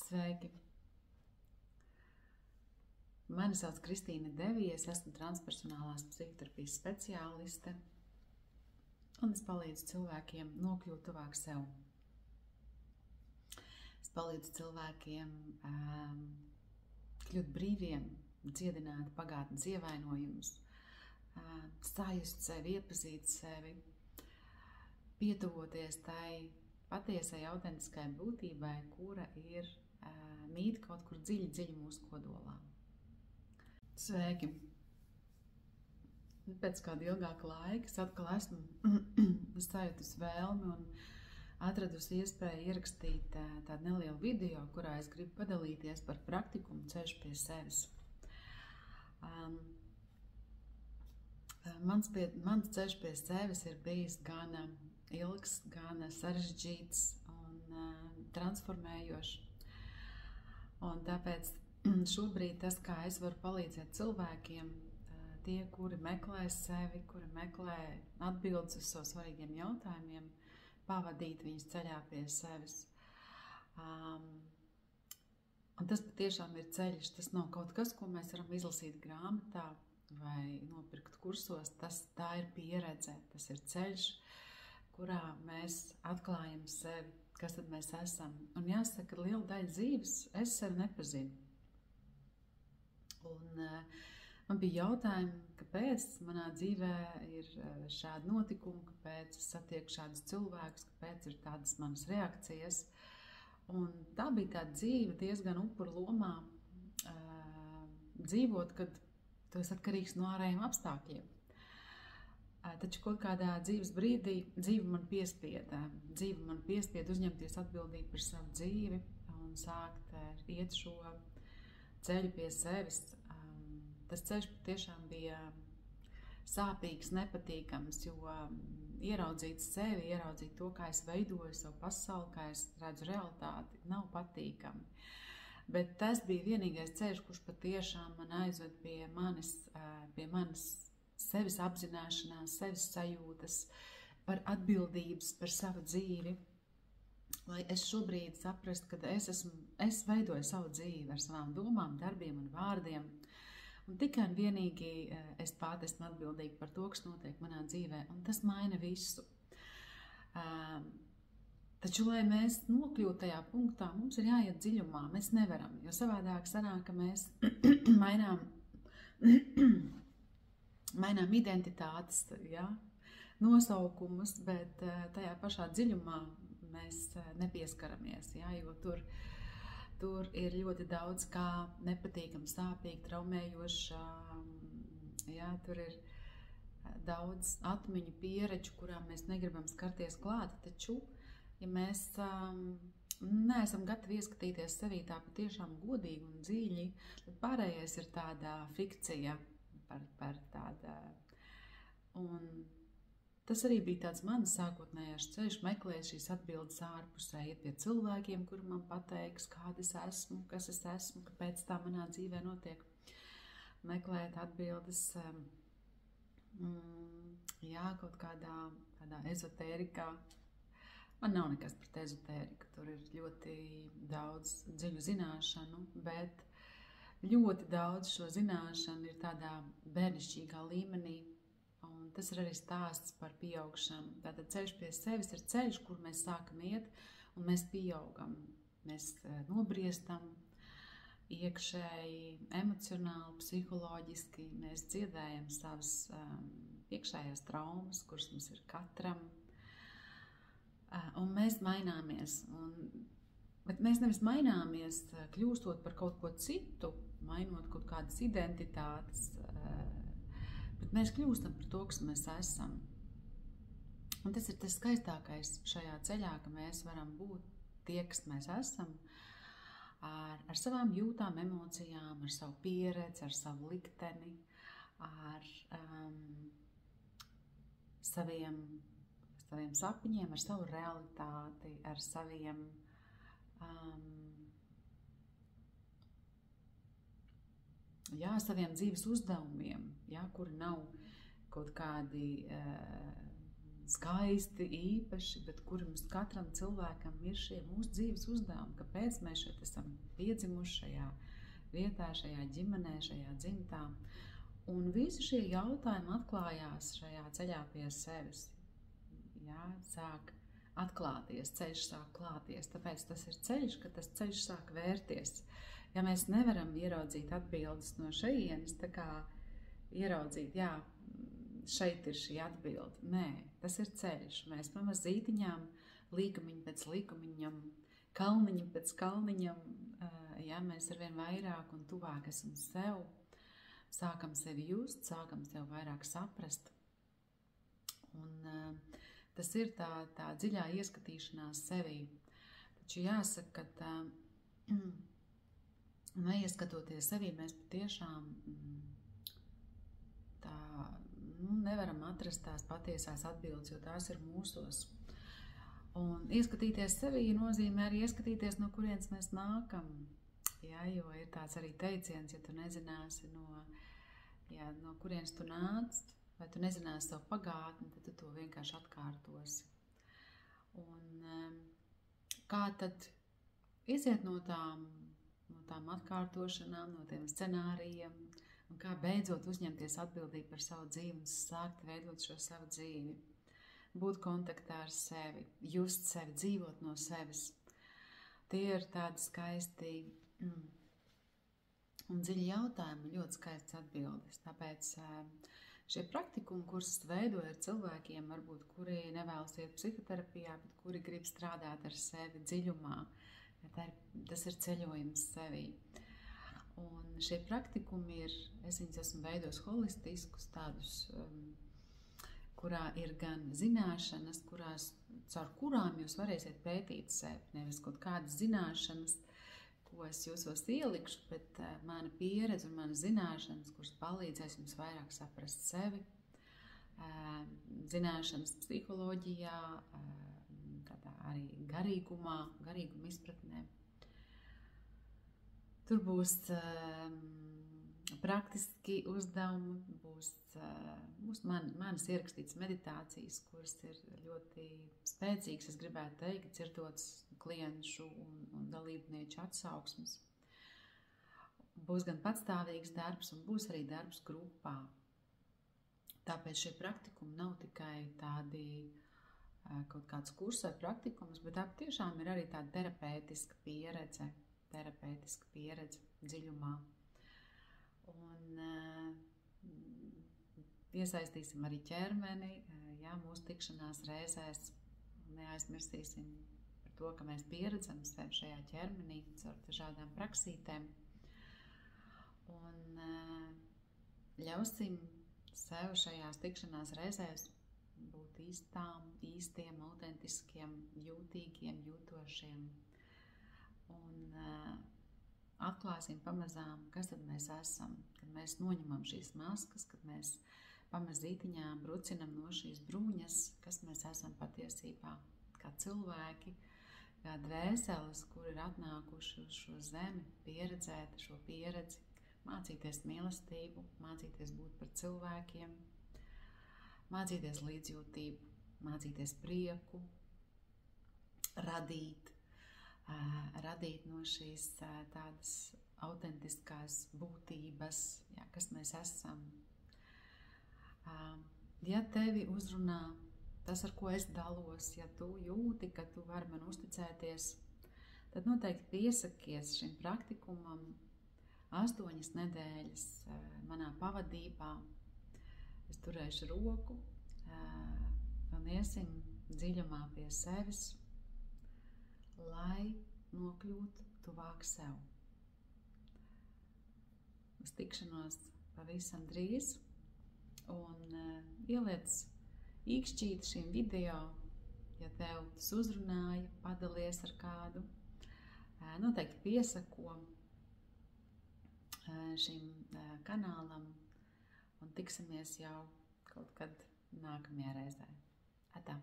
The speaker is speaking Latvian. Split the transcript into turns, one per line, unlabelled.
Sveiki! Mani sauc Kristīna Devija, es esmu transpersonālās psihoterapijas speciāliste, un es palīdzu cilvēkiem nokļūt tuvāk sev. Es palīdzu cilvēkiem kļūt brīviem, dziedināt pagātnes ievainojumus, sajust sevi, iepazīt sevi, pietuvoties tai patiesai, autentiskai būtībai, kura ir mīt kaut kur dziļi mūsu kodolā. Sveiki! Pēc kāda ilgāka laika es atkal esmu sajutusi vēlmi un atradusi iespēju ierakstīt tādu nelielu video, kurā es gribu padalīties par praktikumu ceļš pie sevis. Mans ceļš pie sevis ir bijis gan ilgs, gan sarežģīts un transformējošs. Un tāpēc šobrīd tas, kā es varu palīdzēt cilvēkiem, tie, kuri meklē sevi, kuri meklē atbildes uz saviem svarīgiem jautājumiem, pavadīt viņus ceļā pie sevis. Un tas patiešām ir ceļš, tas nav kaut kas, ko mēs varam izlasīt grāmatā vai nopirkt kursos, tā ir pieredze, tas ir ceļš, kurā mēs atklājam sevi, kas tad mēs esam. Un jāsaka, liela daļa dzīves es sevi nepazinu. Un man bija jautājumi, kāpēc manā dzīvē ir šādi notikumi, kāpēc es satieku šādus cilvēkus, kāpēc ir tādas manas reakcijas. Un tā bija tā dzīve diezgan upuru lomā dzīvot, kad tu esi atkarīgs no ārējiem apstākļiem. Taču kaut kādā dzīves brīdī dzīve man piespieda uzņemties atbildību par savu dzīvi un sākt iet šo ceļu pie sevis. Tas ceļš tiešām bija sāpīgs, nepatīkams, jo ieraudzīt sevi, ieraudzīt to, kā es veidoju savu pasauli, kā es redzu realitāti, nav patīkami. Bet tas bija vienīgais ceļš, kurš patiešām man aizved pie manis sevis apzināšanās, sevis sajūtas, par atbildības par savu dzīvi. Lai es šobrīd saprastu, ka es veidoju savu dzīvi ar savām domām, darbiem un vārdiem. Un tikai un vienīgi es pati esmu atbildīga par to, kas notiek manā dzīvē, un tas maina visu. Taču, lai mēs nokļūtu tajā punktā, mums ir jāiet dziļumā. Mēs nevaram, jo savādāk sanāk, ka mēs mainām identitātes, ja, nosaukumus, bet tajā pašā dziļumā mēs nepieskaramies, ja, jo tur ir ļoti daudz kā nepatīkam, sāpīgi, traumējoši, ja, tur ir daudz atmiņu pieredžu, kurām mēs negribam skarties klāt, taču, ja mēs neesam gatavi ieskatīties sevī tā patiešām godīgi un dziļi, tad pārējais ir tāda fikcija par tāda. Un tas arī bija tāds mans sākotnējais ceļš, meklēt šīs atbildes ārpusē, iet pie cilvēkiem, kuri man pateiks, kāda es esmu, kas es esmu, kāpēc tā manā dzīvē notiek. Meklēt atbildes, jā, kaut kādā ezotērikā. Man nav nekas pret ezotēriku, tur ir ļoti daudz dziļu zināšanu, bet ļoti daudz šo zināšanu ir tādā bērnišķīgā līmenī, un tas ir arī stāsts par pieaugšanu. Tātad ceļš pie sevis ir ceļš, kur mēs sākam iet, un mēs pieaugam. Mēs nobriestam iekšēji, emocionāli, psiholoģiski, mēs dziedējam savas iekšējās traumas, kuras mums ir katram, un mēs maināmies. Bet mēs nevis maināmies, kļūstot par kaut ko citu, mainot kaut kādas identitātes, bet mēs kļūstam par to, kas mēs esam. Un tas ir tas skaistākais šajā ceļā, ka mēs varam būt tie, kas mēs esam, ar savām jūtām, emocijām, ar savu pieredzi, ar savu likteni, ar saviem sapņiem, ar savu realitāti, ar saviem saviem dzīves uzdevumiem, kuri nav kaut kādi skaisti, īpaši, bet kuri mums katram cilvēkam ir šie mūsu dzīves uzdevumi, kāpēc mēs šeit esam piedzimuši šajā vietā, šajā ģimenē, šajā dzimtā. Un visi šie jautājumi atklājās šajā ceļā pie sevis. Jā, sāk atklāties, ceļš sāk klāties, tāpēc tas ir ceļš, ka tas ceļš sāk vērties. Ja mēs nevaram ieraudzīt atbildes no šejienes, tā kā ieraudzīt, jā, šeit ir šī atbilde. Nē, tas ir ceļš. Mēs pamazītiņām, līkumiņu pēc līkumiņam, kalniņu pēc kalniņam, jā, mēs arvien vairāk un tuvāk esam sev, sākam sevi just, sākam sev vairāk saprast. Un tas ir tā dziļā ieskatīšanās sevī. Taču jāsaka, ka neieskatoties sevī, mēs patiešām nevaram atrast tās patiesās atbildes, jo tās ir mūsos. Un ieskatīties sevī nozīmē arī ieskatīties, no kurienes mēs nākam. Jā, jo ir tāds arī teiciens, ja tu nezināsi, no kurienes tu nāc, vai tu nezināsi savu pagātni, tad tu to vienkārši atkārtosi. Un kā tad iziet no tām atkārtošanām, no tiem scenārijiem, un kā beidzot uzņemties atbildību par savu dzīvi un sākt veidot šo savu dzīvi. Būt kontaktā ar sevi, just sevi, dzīvot no sevis. Tie ir tādi skaisti un dziļi jautājumi, ļoti skaists atbildes. Tāpēc šie praktikumi, kurus veidoju ar cilvēkiem, varbūt kuri nevēlas iet psihoterapijā, bet kuri grib strādāt ar sevi dziļumā, tas ir ceļojums sevī. Un šie praktikumi es viņus esmu veidojis holistiskus, tādus, kurā ir gan zināšanas, caur kurām jūs varēsiet pētīt sevi, nevis kaut kādas zināšanas, ko es jūsos ielikšu, bet mana pieredze un mana zināšanas, kuras palīdzēs jums vairāk saprast sevi, zināšanas psiholoģijā, tādā arī garīguma izpratnē. Tur būs praktiski uzdevumi, būs manas ierakstītas meditācijas, kuras ir ļoti spēcīgas, es gribētu teikt, dzirdotas klienšu un dalībnieču atsauksmes. Būs gan patstāvīgs darbs, un būs arī darbs grupā. Tāpēc šie praktikumi nav tikai tādi kaut kāds kurs vai praktikums, bet tā tiešām ir arī tāda terapeitiska pieredze dziļumā. Un iesaistīsim arī ķermeni, jā, mūsu tikšanās reizēs. Neaizmirsīsim par to, ka mēs pieredzam sevi šajā ķermenī caur dažādām praksītēm. Un ļausim sev šajās tikšanās reizēs būt īstiem, autentiskiem, jūtīgiem, jūtošiem. Un atklāsim pamazām, kas tad mēs esam, kad mēs noņemam šīs maskas, kad mēs pamazītiņām brucinam no šīs bruņas, kas mēs esam patiesībā, kā cilvēki, kā dvēseles, kur ir atnākuši uz šo zemi, pieredzēt šo pieredzi, mācīties mīlestību, mācīties būt par cilvēkiem, mācīties līdzjūtību, mācīties prieku, radīt no šīs tādas autentiskās būtības, jā, kas mēs esam. Ja tevi uzrunā tas, ar ko es dalos, ja tu jūti, ka tu vari man uzticēties, tad noteikti piesakies šim praktikumam 8 nedēļas manā pavadībā. Es turēšu roku un iesim dziļumā pie sevis, lai nokļūtu tuvāk sev. Uz tikšanos pavisam drīz, un ieliec īkšķīti šim video, ja tev tas uzrunāja, padalies ar kādu, noteikti piesako šim kanālam, un tiksimies jau kaut kad nākamajā reizē. Atā!